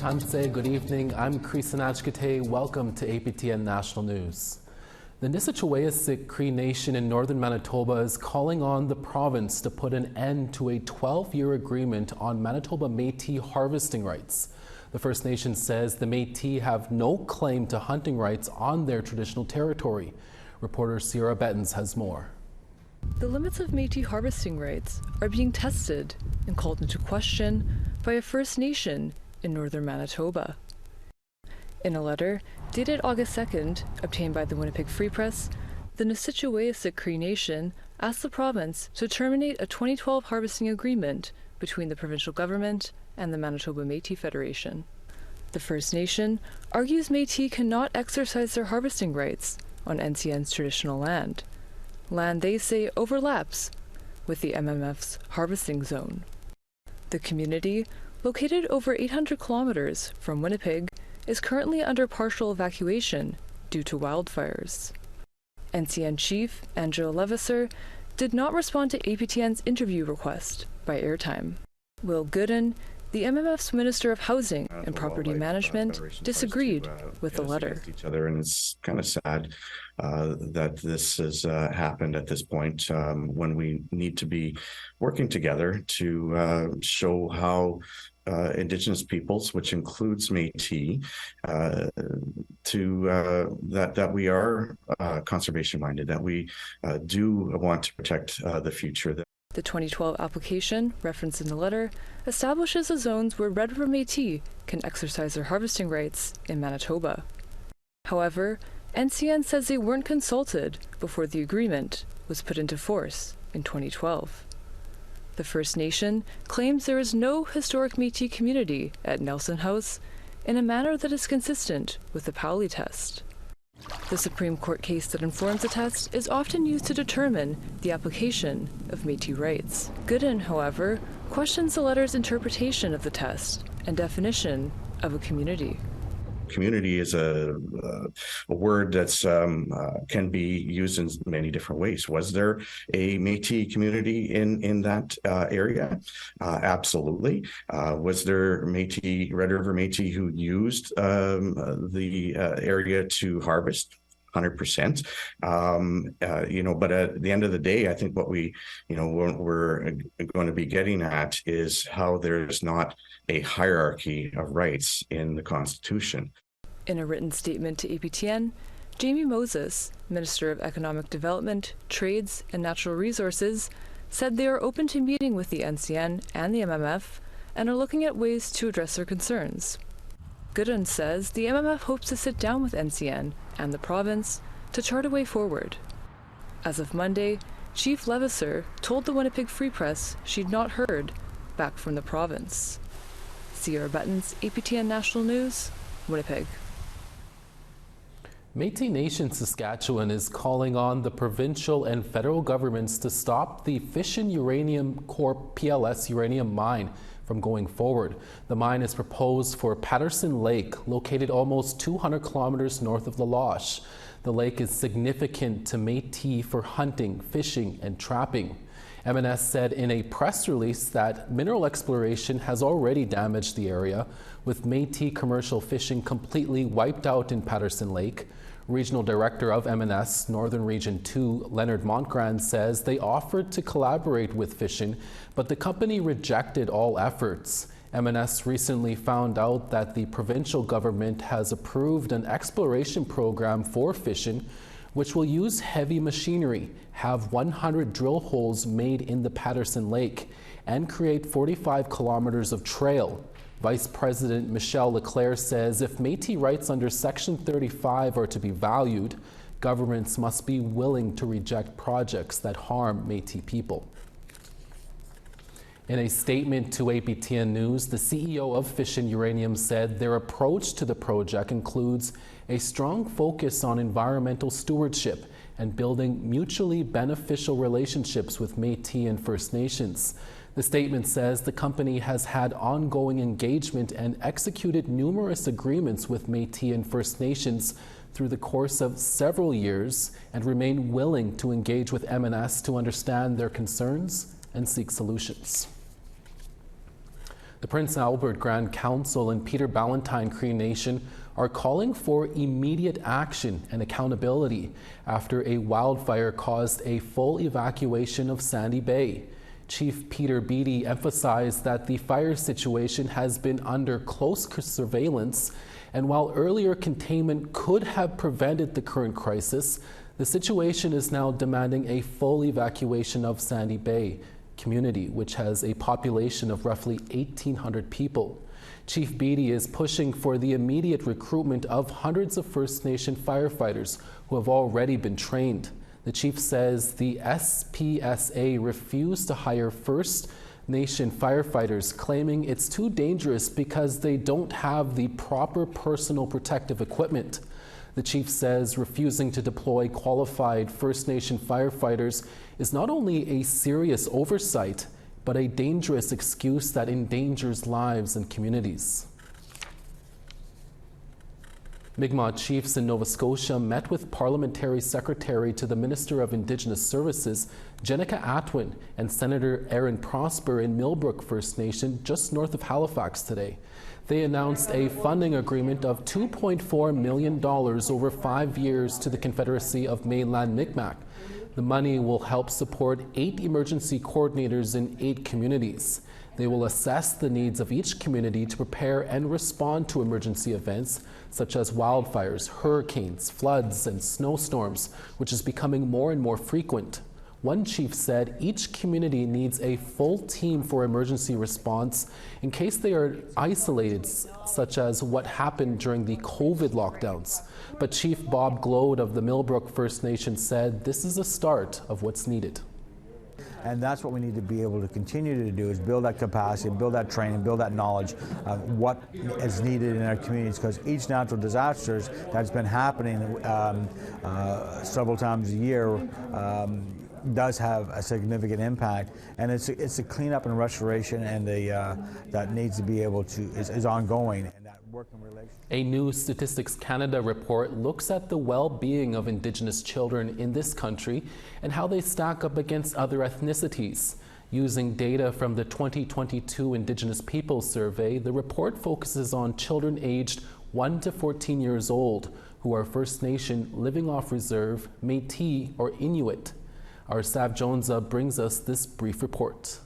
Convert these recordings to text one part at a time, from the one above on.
Tanse, good evening. I'm Cree Nation. Welcome to APTN National News. The Nisichawayasihk Cree Nation in northern Manitoba is calling on the province to put an end to a 12-year agreement on Manitoba Métis harvesting rights. The First Nation says the Métis have no claim to hunting rights on their traditional territory. Reporter Sierra Bettens has more. The limits of Métis harvesting rights are being tested and called into question by a First Nation in northern Manitoba. In a letter dated August 2nd, obtained by the Winnipeg Free Press, the Nisichawayasihk Cree Nation asked the province to terminate a 2012 harvesting agreement between the provincial government and the Manitoba Métis Federation. The First Nation argues Métis cannot exercise their harvesting rights on NCN's traditional land they say overlaps with the MMF's harvesting zone. The community, located over 800 kilometers from Winnipeg, is currently under partial evacuation due to wildfires. NCN Chief Angela Levasseur did not respond to APTN's interview request by airtime. Will Gooden, the MMF's Minister of Housing and Property Management, disagreed with the letter. Each other, and it's kind of sad that this has happened at this point when we need to be working together to show how Indigenous peoples, which includes Métis, that we are conservation minded, that we do want to protect the future. The 2012 application, referenced in the letter, establishes the zones where Red River Métis can exercise their harvesting rights in Manitoba. However, NCN says they weren't consulted before the agreement was put into force in 2012. The First Nation claims there is no historic Métis community at Nelson House in a manner that is consistent with the Pauli test. The Supreme Court case that informs the test is often used to determine the application of Métis rights. Gooden, however, questions the letter's interpretation of the test and definition of a community. Community is a word that's can be used in many different ways. Was there a Métis community in that area? Absolutely. Was there Métis, Red River Métis, who used the area to harvest? 100%. But at the end of the day, I think what we're going to be getting at is how there's not a hierarchy of rights in the Constitution. In a written statement to APTN, Jamie Moses, Minister of Economic Development, Trades and Natural Resources, said they are open to meeting with the NCN and the MMF and are looking at ways to address their concerns. Gooden says the MMF hopes to sit down with NCN and the province to chart a way forward. As of Monday, Chief Levasseur told the Winnipeg Free Press she'd not heard back from the province. Sierra Bettens, APTN National News, Winnipeg. Métis Nation Saskatchewan is calling on the provincial and federal governments to stop the Fission Uranium Corp PLS uranium mine from going forward. The mine is proposed for Patterson Lake, located almost 200 kilometers north of La Loche. The lake is significant to Métis for hunting, fishing, and trapping. MNS said in a press release that mineral exploration has already damaged the area, with Métis commercial fishing completely wiped out in Patterson Lake. Regional Director of MNS Northern Region 2, Leonard Montgrand, says they offered to collaborate with Fission, but the company rejected all efforts. MNS recently found out that the provincial government has approved an exploration program for Fission, which will use heavy machinery, have 100 drill holes made in the Patterson Lake, and create 45 kilometers of trail. Vice President Michelle Leclerc says if Métis rights under Section 35 are to be valued, governments must be willing to reject projects that harm Métis people. In a statement to APTN News, the CEO of Fission Uranium said their approach to the project includes a strong focus on environmental stewardship and building mutually beneficial relationships with Métis and First Nations. The statement says the company has had ongoing engagement and executed numerous agreements with Métis and First Nations through the course of several years and remain willing to engage with MNS to understand their concerns and seek solutions. The Prince Albert Grand Council and Peter Ballantyne Cree Nation are calling for immediate action and accountability after a wildfire caused a full evacuation of Sandy Bay. Chief Peter Beattie emphasized that the fire situation has been under close surveillance, and while earlier containment could have prevented the current crisis, the situation is now demanding a full evacuation of Sandy Bay community, which has a population of roughly 1,800 people. Chief Beattie is pushing for the immediate recruitment of hundreds of First Nation firefighters who have already been trained. The chief says the SPSA refused to hire First Nation firefighters, claiming it's too dangerous because they don't have the proper personal protective equipment. The chief says refusing to deploy qualified First Nation firefighters is not only a serious oversight, but a dangerous excuse that endangers lives and communities. Mi'kmaq chiefs in Nova Scotia met with Parliamentary Secretary to the Minister of Indigenous Services, Jenica Atwin, and Senator Aaron Prosper in Millbrook First Nation, just north of Halifax today. They announced a funding agreement of $2.4 million over 5 years to the Confederacy of Mainland Mi'kmaq. The money will help support 8 emergency coordinators in 8 communities. They will assess the needs of each community to prepare and respond to emergency events such as wildfires, hurricanes, floods, and snowstorms, which is becoming more and more frequent. One chief said each community needs a full team for emergency response in case they are isolated, such as what happened during the COVID lockdowns. But Chief Bob Glode of the Millbrook First Nation said this is a start of what's needed. And that's what we need to be able to continue to do, is build that capacity, build that training, build that knowledge of what is needed in our communities, because each natural disasters that's been happening several times a year does have a significant impact, and it's a cleanup and restoration, and that needs to be able to is ongoing. And that working relationship. A new Statistics Canada report looks at the well-being of Indigenous children in this country and how they stack up against other ethnicities. Using data from the 2022 Indigenous Peoples Survey, the report focuses on children aged 1 to 14 years old who are First Nation, living off reserve, Metis, or Inuit. Our Sav Jonesa brings us this brief report.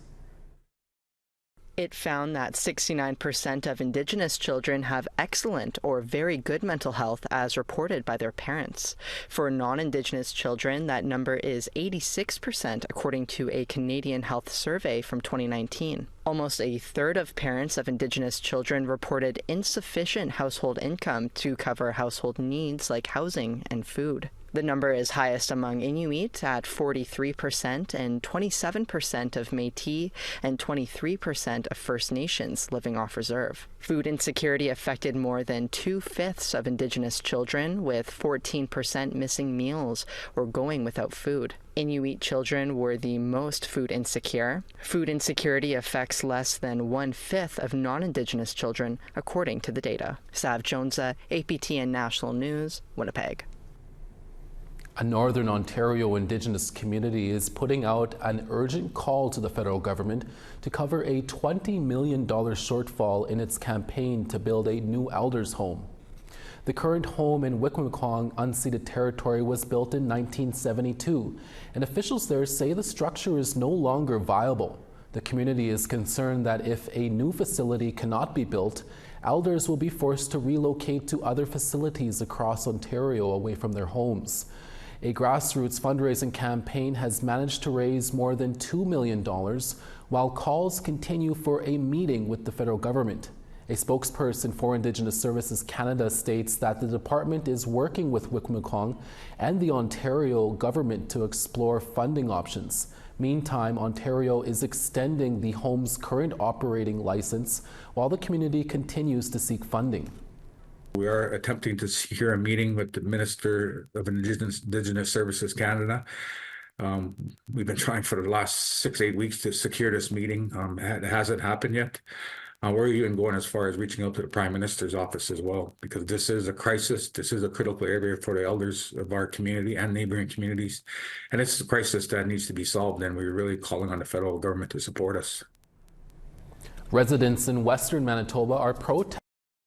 It found that 69% of Indigenous children have excellent or very good mental health as reported by their parents. For non-Indigenous children, that number is 86%, according to a Canadian Health Survey from 2019. Almost a third of parents of Indigenous children reported insufficient household income to cover household needs like housing and food. The number is highest among Inuit at 43% and 27% of Metis and 23% of First Nations living off reserve. Food insecurity affected more than 2/5 of Indigenous children, with 14% missing meals or going without food. Inuit children were the most food insecure. Food insecurity affects less than 1/5 of non-Indigenous children, according to the data. Sav Jonesa, APTN National News, Winnipeg. A Northern Ontario Indigenous community is putting out an urgent call to the federal government to cover a $20 million shortfall in its campaign to build a new elders' home. The current home in Wickwamacong unceded territory was built in 1972, and officials there say the structure is no longer viable. The community is concerned that if a new facility cannot be built, elders will be forced to relocate to other facilities across Ontario away from their homes. A grassroots fundraising campaign has managed to raise more than $2 million, while calls continue for a meeting with the federal government. A spokesperson for Indigenous Services Canada states that the department is working with Wickwamacong and the Ontario government to explore funding options. Meantime, Ontario is extending the home's current operating license while the community continues to seek funding. We are attempting to secure a meeting with the Minister of Indigenous Services Canada. We've been trying for the last 6-8 weeks to secure this meeting. It hasn't happened yet. We're even going as far as reaching out to the Prime Minister's office as well, because this is a crisis. This is a critical area for the elders of our community and neighboring communities. And it's a crisis that needs to be solved, and we're really calling on the federal government to support us. Residents in western Manitoba are protesting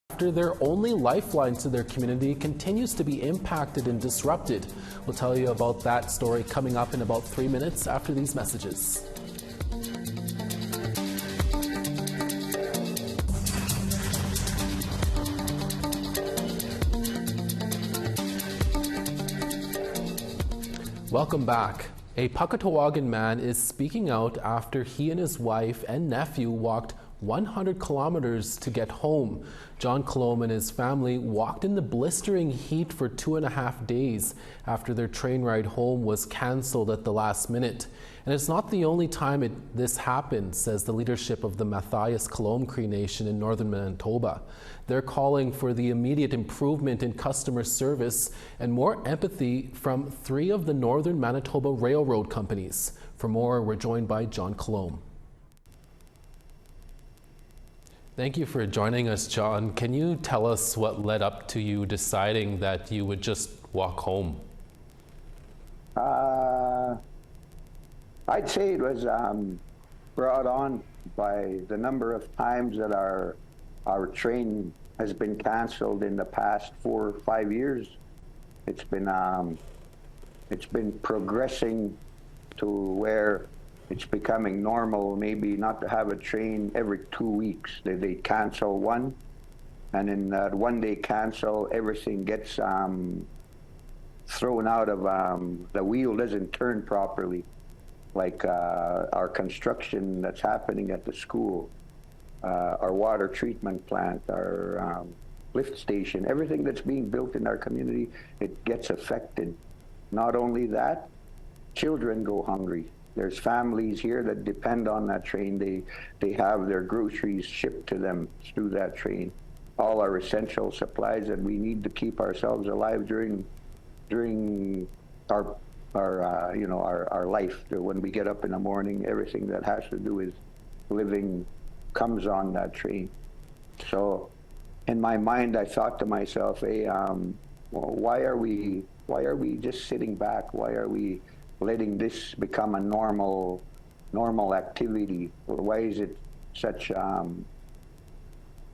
after their only lifeline to their community continues to be impacted and disrupted. We'll tell you about that story coming up in about 3 minutes after these messages. Welcome back. A Puckatawagan man is speaking out after he and his wife and nephew walked 100 kilometers to get home. John Colomb and his family walked in the blistering heat for 2.5 days after their train ride home was cancelled at the last minute. And it's not the only time this happened, says the leadership of the APTN Cree Nation in northern Manitoba. They're calling for the immediate improvement in customer service and more empathy from 3 of the northern Manitoba railroad companies. For more, we're joined by John Colomb. Thank you for joining us, John. Can you tell us what led up to you deciding that you would just walk home? I'd say it was brought on by the number of times that our train has been canceled in the past 4 or 5 years. It's been progressing to where it's becoming normal, maybe not to have a train every 2 weeks. They cancel one, and in that 1 day cancel, everything gets thrown out of, the wheel doesn't turn properly, like our construction that's happening at the school, our water treatment plant, our lift station, everything that's being built in our community, it gets affected. Not only that, children go hungry. There's families here that depend on that train. They have their groceries shipped to them through that train. All our essential supplies that we need to keep ourselves alive during our life. When we get up in the morning, everything that has to do with living comes on that train. So, in my mind, I thought to myself, "Hey, why are we just sitting back? Why are we letting this become a normal activity? Why is it such?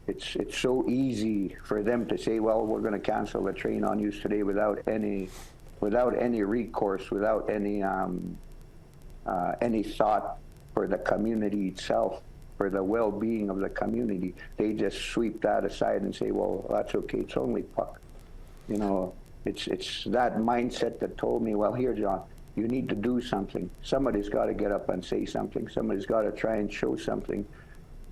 It's so easy for them to say, well, we're going to cancel the train on you today without any recourse, without any thought for the community itself, for the well-being of the community. They just sweep that aside and say, well, that's okay. It's only Puck." You know, it's that mindset that told me, well, here, John, you need to do something. Somebody's got to get up and say something. Somebody's got to try and show something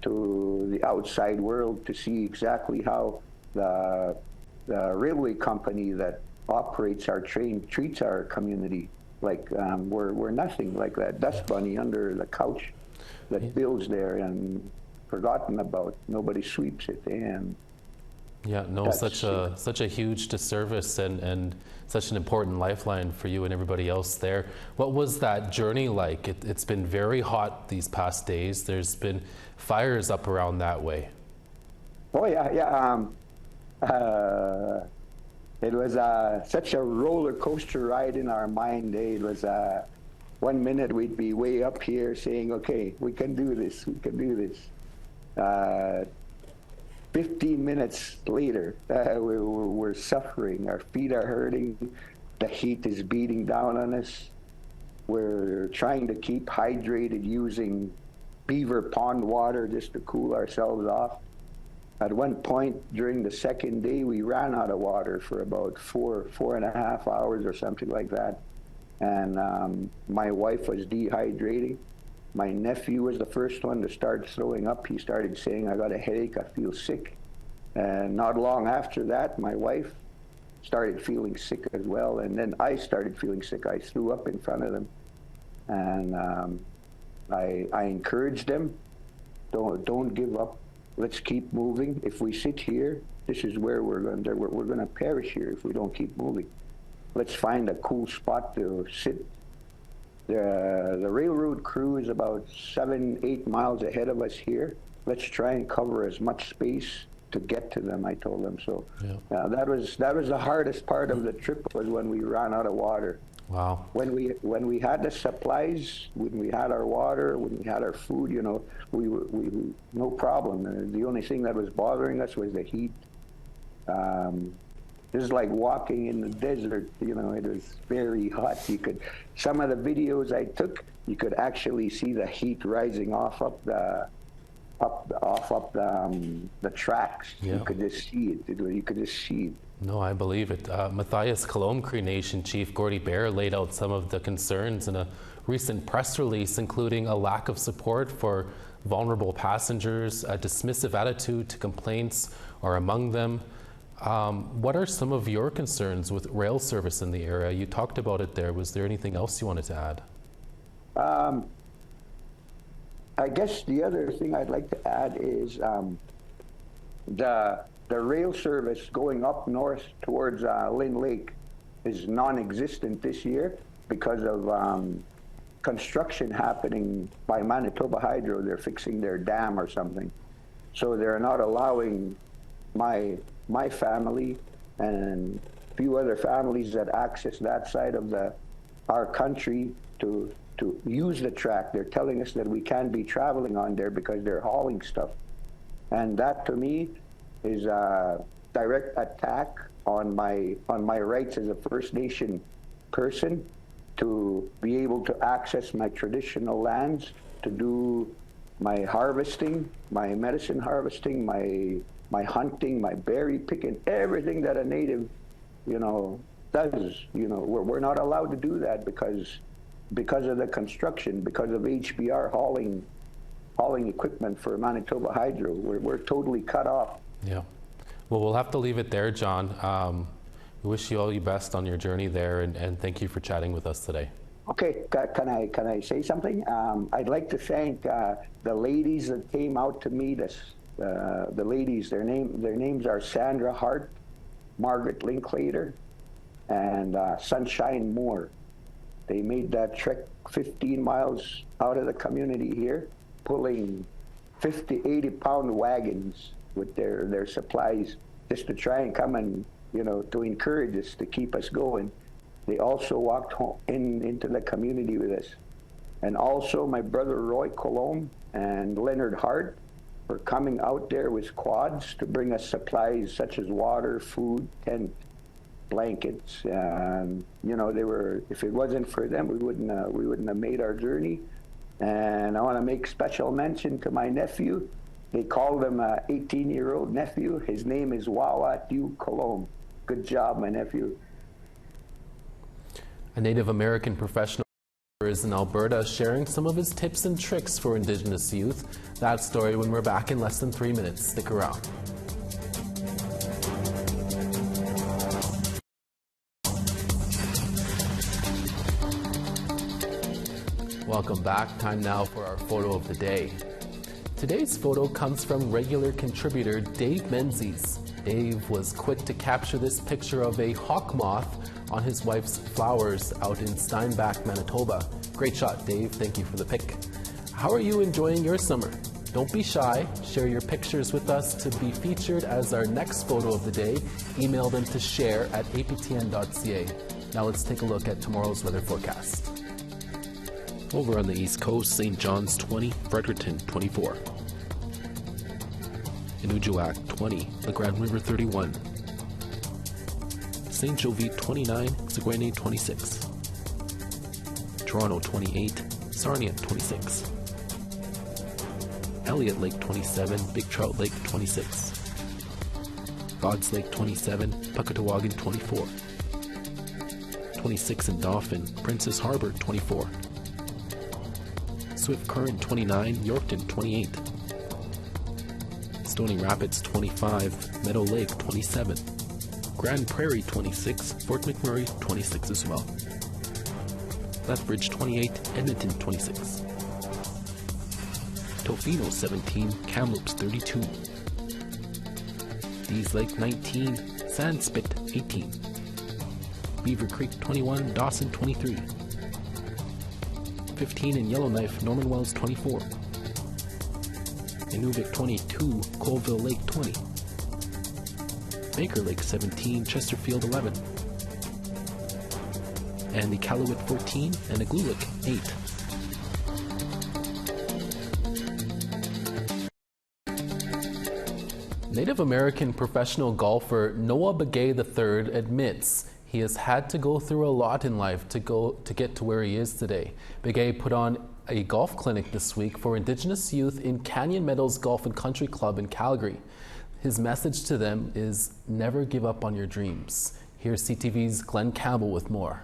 to the outside world to see exactly how the railway company that operates our train treats our community. Like we're nothing, like that dust bunny under the couch that builds there and forgotten about. Nobody sweeps it. And yeah, no, such a huge disservice and such an important lifeline for you and everybody else there. What was that journey like? It's been very hot these past days. There's been fires up around that way. Oh yeah. It was such a roller coaster ride in our mind. It was 1 minute we'd be way up here saying, okay, we can do this, 15 minutes later, we're suffering. Our feet are hurting. The heat is beating down on us. We're trying to keep hydrated using beaver pond water just to cool ourselves off. At one point during the second day, we ran out of water for about 4.5 hours or something like that. And my wife was dehydrating. My nephew was the first one to start throwing up. He started saying, I got a headache, I feel sick. And not long after that, my wife started feeling sick as well. And then I started feeling sick. I threw up in front of them. And I encouraged them, don't give up. Let's keep moving. If we sit here, this is where we're going to perish here if we don't keep moving. Let's find a cool spot to sit. The railroad crew is about 7-8 miles ahead of us here. Let's try and cover as much space to get to them, I told them. So yeah. That was the hardest part of the trip, was when we ran out of water. Wow. When we had the supplies, when we had our water, when we had our food, you know, we no problem. The only thing that was bothering us was the heat. This is like walking in the desert, you know. It was very hot. Some of the videos I took, you could actually see the heat rising off up the tracks. Yeah. You could just see it. You could just see it. No, I believe it. Nisichawayasihk Cree Nation Chief Gordy Bear laid out some of the concerns in a recent press release, including a lack of support for vulnerable passengers, a dismissive attitude to complaints are among them. What are some of your concerns with rail service in the area? You talked about it there. Was there anything else you wanted to add? I guess the other thing I'd like to add is the rail service going up north towards Lynn Lake is non-existent this year because of construction happening by Manitoba Hydro. They're fixing their dam or something. So they're not allowing my family and a few other families that access that side of our country to use the track. They're telling us that we can't be traveling on there because they're hauling stuff. And that to me is a direct attack on my rights as a First Nation person to be able to access my traditional lands, to do my harvesting, my medicine harvesting, my hunting, my berry picking, everything that a native, you know, does. You know, we're not allowed to do that because of the construction, because of HBR hauling equipment for Manitoba Hydro. We're totally cut off. Yeah. Well, we'll have to leave it there, John. We wish you all the best on your journey there, and thank you for chatting with us today. Okay, can I say something? I'd like to thank the ladies that came out to meet us. The ladies, their names are Sandra Hart, Margaret Linklater, and Sunshine Moore. They made that trek 15 miles out of the community here, pulling 50, 80-pound wagons with their supplies just to try and come and, you know, to encourage us, to keep us going. They also walked home into the community with us. And also my brother Roy Colomb and Leonard Hart for coming out there with quads to bring us supplies such as water, food, tent, blankets. You know, if it wasn't for them, we wouldn't have made our journey. And I want to make special mention to my nephew. They called him an 18-year-old nephew. His name is Wawatu Colomb. Good job, my nephew. A Native American professional is in Alberta sharing some of his tips and tricks for Indigenous youth. That story when we're back in less than 3 minutes. Stick around. Welcome back. Time now for our photo of the day. Today's photo comes from regular contributor Dave Menzies. Dave was quick to capture this picture of a hawk moth on his wife's flowers out in Steinbach, Manitoba. Great shot, Dave. Thank you for the pic. How are you enjoying your summer? Don't be shy. Share your pictures with us to be featured as our next photo of the day. Email them to share@aptn.ca. Now let's take a look at tomorrow's weather forecast. Over on the East Coast, St. John's 20, Fredericton 24. Nisichawayasihk 20, the Grand River 31. St. Jovite 29, Saguenay 26. Toronto 28, Sarnia 26. Elliott Lake 27, Big Trout Lake 26. God's Lake 27, Puckatawagan 24. 26 in Dauphin, Princess Harbor 24. Swift Current 29, Yorkton 28. Stony Rapids 25, Meadow Lake 27. Grand Prairie 26, Fort McMurray 26 as well. Lethbridge 28, Edmonton 26. Tofino 17, Kamloops 32. Dease Lake 19, Sandspit 18. Beaver Creek 21, Dawson 23. 15 in Yellowknife, Norman Wells 24. Inuvik 22, Colville Lake 20. Baker Lake 17, Chesterfield 11. and the Iqaluit 14 and Iqaluit 8. Native American professional golfer Noah Begay III admits he has had to go through a lot in life to get to where he is today. Begay put on a golf clinic this week for Indigenous youth in Canyon Meadows Golf and Country Club in Calgary. His message to them is never give up on your dreams. Here's CTV's Glenn Campbell with more.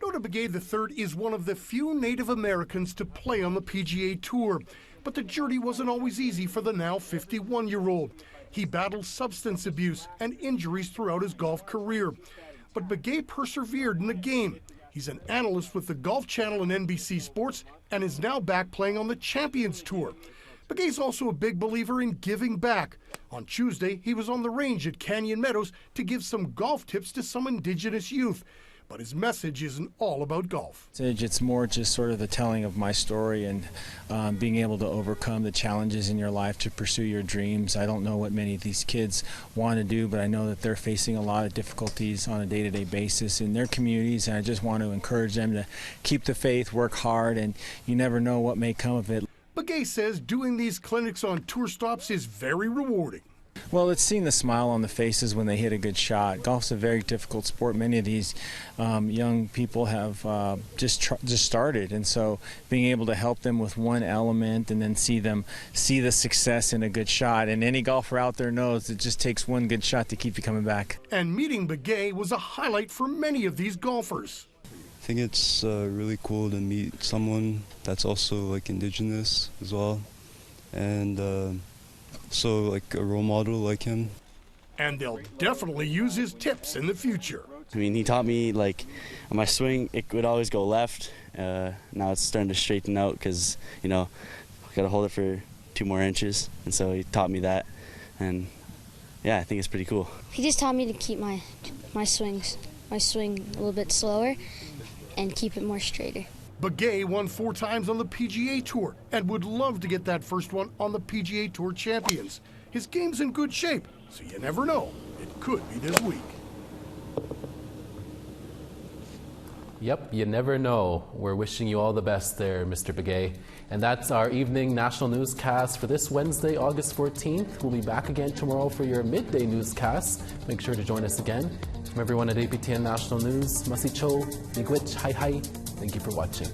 Noah Begay III is one of the few Native Americans to play on the PGA Tour. But the journey wasn't always easy for the now 51-year-old. He battled substance abuse and injuries throughout his golf career. But Begay persevered in the game. He's an analyst with the Golf Channel and NBC Sports and is now back playing on the Champions Tour. Begay's also a big believer in giving back. On Tuesday, he was on the range at Canyon Meadows to give some golf tips to some Indigenous youth. But his message isn't all about golf. It's more just sort of the telling of my story and being able to overcome the challenges in your life to pursue your dreams. I don't know what many of these kids want to do, but I know that they're facing a lot of difficulties on a day-to-day basis in their communities, and I just want to encourage them to keep the faith, work hard, and you never know what may come of it. Begay says doing these clinics on tour stops is very rewarding. Well, it's seeing the smile on the faces when they hit a good shot. Golf's a very difficult sport. Many of these young people have just started, and so being able to help them with one element and then see the success in a good shot. And any golfer out there knows it just takes one good shot to keep you coming back. And meeting Begay was a highlight for many of these golfers. I think it's really cool to meet someone that's also like Indigenous as well, and so like a role model like him. And they'll definitely use his tips in the future. I mean, he taught me, like, on my swing, it would always go left. Now it's starting to straighten out because, you know, I got to hold it for 2 more inches. And so he taught me that. And, yeah, I think it's pretty cool. He just taught me to keep my swing a little bit slower and keep it more straighter. Begay won 4 times on the PGA Tour and would love to get that first one on the PGA Tour Champions. His game's in good shape, so you never know. It could be this week. Yep, you never know. We're wishing you all the best there, Mr. Begay. And that's our evening national newscast for this Wednesday, August 14th. We'll be back again tomorrow for your midday newscast. Make sure to join us again. From everyone at APTN National News, Masicho, Miigwech, hi hi. Thank you for watching.